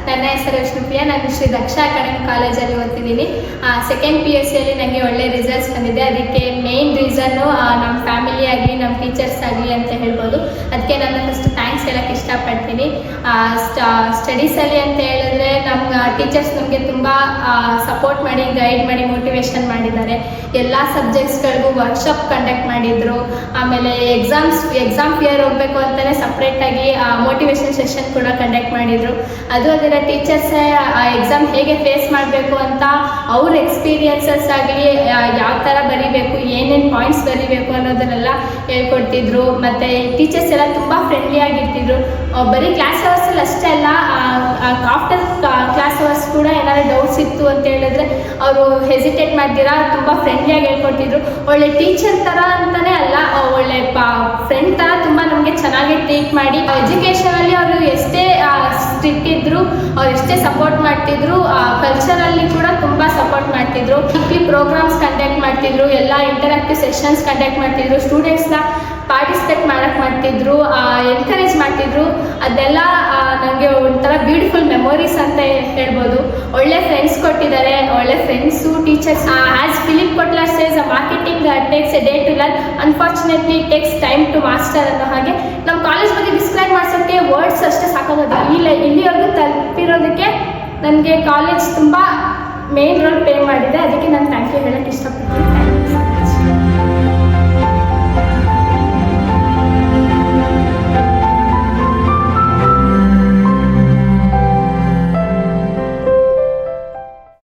ನನ್ನ ಹೆಸರು ವಿಷ್ಣುಪ್ರಿಯಾ. ನಾನು ಶ್ರೀ ದಕ್ಷ ಅಕಾಡೆಮಿ ಕಾಲೇಜಲ್ಲಿ ಓದ್ತಿದ್ದೀನಿ. ಸೆಕೆಂಡ್ PUC ಅಲ್ಲಿ ನನಗೆ ಒಳ್ಳೆ ರಿಸಲ್ಟ್ಸ್ ಬಂದಿದೆ. ಅದಕ್ಕೆ ಮೇನ್ ರೀಸನ್ನು ನಮ್ಮ ಫ್ಯಾಮಿಲಿ ಆಗಲಿ ನಮ್ಮ ಟೀಚರ್ಸ್ ಆಗಲಿ ಅಂತ ಹೇಳ್ಬೋದು. ಅದಕ್ಕೆ ನಾನು ಫಸ್ಟ್ ಥ್ಯಾಂಕ್ಸ್ ಹೇಳೋಕ್ಕೆ ಇಷ್ಟಪಡ್ತೀನಿ. ಸ್ಟಡೀಸಲ್ಲಿ ಅಂತ ಹೇಳಿದ್ರೆ ನಮ್ಮ ಟೀಚರ್ಸ್ ನಮಗೆ ತುಂಬ ಸಪೋರ್ಟ್ ಮಾಡಿ, ಗೈಡ್ ಮಾಡಿ, ಮೋಟಿವೇಶನ್ ಮಾಡಿದ್ದಾರೆ. ಎಲ್ಲ ಸಬ್ಜೆಕ್ಟ್ಸ್ಗಳಿಗೂ ವರ್ಕ್ಶಾಪ್ ಕಂಡಕ್ಟ್ ಮಾಡಿದರು. ಆಮೇಲೆ ಎಕ್ಸಾಮ್ ಫಿಯರ್ ಹೋಗಬೇಕು ಅಂತಲೇ ಸಪ್ರೇಟಾಗಿ ಮೋಟಿವೇಶನ್ ಸೆಷನ್ ಕೂಡ ಕಂಡಕ್ಟ್ ಮಾಡಿದರು. ಅದು ಅದರ ಟೀಚರ್ಸೇ ಎಕ್ಸಾಮ್ ಹೇಗೆ ಫೇಸ್ ಮಾಡಬೇಕು ಅಂತ ಅವ್ರ ಎಕ್ಸ್ಪೀರಿಯನ್ಸಸ್ ಆಗಲಿ, ಯಾವ ಥರ ಬರೀಬೇಕು, ಏನೇನು ಪಾಯಿಂಟ್ಸ್ ಬರೀಬೇಕು ಅನ್ನೋದನ್ನೆಲ್ಲ ಹೇಳ್ಕೊಡ್ತಿದ್ರು. ಮತ್ತು ಟೀಚರ್ಸ್ ಎಲ್ಲ ತುಂಬ ಫ್ರೆಂಡ್ಲಿ ಆಗಿರ್ತಿದ್ರು. ಬರೀ ಕ್ಲಾಸ್ ಅವರ್ಸಲ್ಲಿ ಅಷ್ಟೇ ಅಲ್ಲ, ಆಫ್ಟರ್ ಕ್ಲಾಸ್ ಅವರ್ಸ್ ಕೂಡ ಏನಾದ್ರು ಡೌಟ್ಸ್ ಇತ್ತು ಅಂತ ಹೇಳಿದ್ರೆ ಅವರು ಹೆಸಿಟೇಟ್ ಮಾಡ್ತೀರಾ ತುಂಬ ಫ್ರೆಂಡ್ಲಿಯಾಗಿ ಹೇಳ್ಕೊಡ್ತಿದ್ರು. ಒಳ್ಳೆ ಟೀಚರ್ ಥರ ಅಂತಲೇ ಅಲ್ಲ, ಒಳ್ಳೆ ಫ್ರೆಂಡ್ ಥರ ತುಂಬ ನಮಗೆ ಚೆನ್ನಾಗಿ ಟ್ರೀಟ್ ಮಾಡಿ, ಎಜುಕೇಷನಲ್ಲಿ ಅವರು ಎಷ್ಟೇ ಸ್ಟ್ರಿಕ್ಟ್ ಇದ್ದರು, ಅವ್ರು ಎಷ್ಟೇ ಸಪೋರ್ಟ್ ಮಾಡ್ತಿದ್ರು, ಕಲ್ಚರಲ್ಲಿ ಕೂಡ ತುಂಬ ಸಪೋರ್ಟ್ ಮಾಡ್ತಿದ್ರು. ವೀಕ್ಲಿ ಪ್ರೋಗ್ರಾಮ್ಸ್ ಕಂಡಕ್ಟ್ ಮಾಡ್ತಿದ್ರು, ಎಲ್ಲ ಇಂಟರಾಕ್ಟಿವ್ ಸೆಷನ್ಸ್ ಕಂಡಕ್ಟ್ ಮಾಡ್ತಿದ್ರು, ಸ್ಟೂಡೆಂಟ್ಸ್ನ ಪಾರ್ಟಿಸಿಪೇಟ್ ಮಾಡೋಕ್ಕೆ ಮಾಡ್ತಿದ್ರು, ಎನ್ಕರೇಜ್ ಮಾಡ್ತಿದ್ರು. ಅದೆಲ್ಲ ನನಗೆ ಒಂಥರ ಬ್ಯೂಟಿಫುಲ್ ಮೆಮೊರೀಸ್ ಅಂತ ಹೇಳ್ಬೋದು. ಒಳ್ಳೆ ಫ್ರೆಂಡ್ಸ್ ಕೊಟ್ಟಿದ್ದಾರೆ, ಒಳ್ಳೆ friends, teachers. As Philip Kotler says, marketing takes a day to learn, unfortunately takes time to master ಅನ್ನೋ ಹಾಗೆ ನಮ್ಮ ಕಾಲೇಜ್ ಬಗ್ಗೆ ಡಿಸ್ಕ್ರೈಬ್ ಮಾಡ್ಸೋಕ್ಕೆ ವರ್ಡ್ಸ್ ಅಷ್ಟೇ ಸಾಕಾಗೋದು. ಇಲ್ಲಿವರೆಗೂ ತಲುಪಿರೋದಕ್ಕೆ ನನಗೆ ಕಾಲೇಜ್ ತುಂಬ ಮೇನ್ ರೋಲ್ ಪ್ಲೇ ಮಾಡಿದೆ. ಅದಕ್ಕೆ ನಾನು ಥ್ಯಾಂಕ್ ಯು ಹೇಳೋಕ್ಕೆ ಇಷ್ಟಪಡ್ತೀನಿ.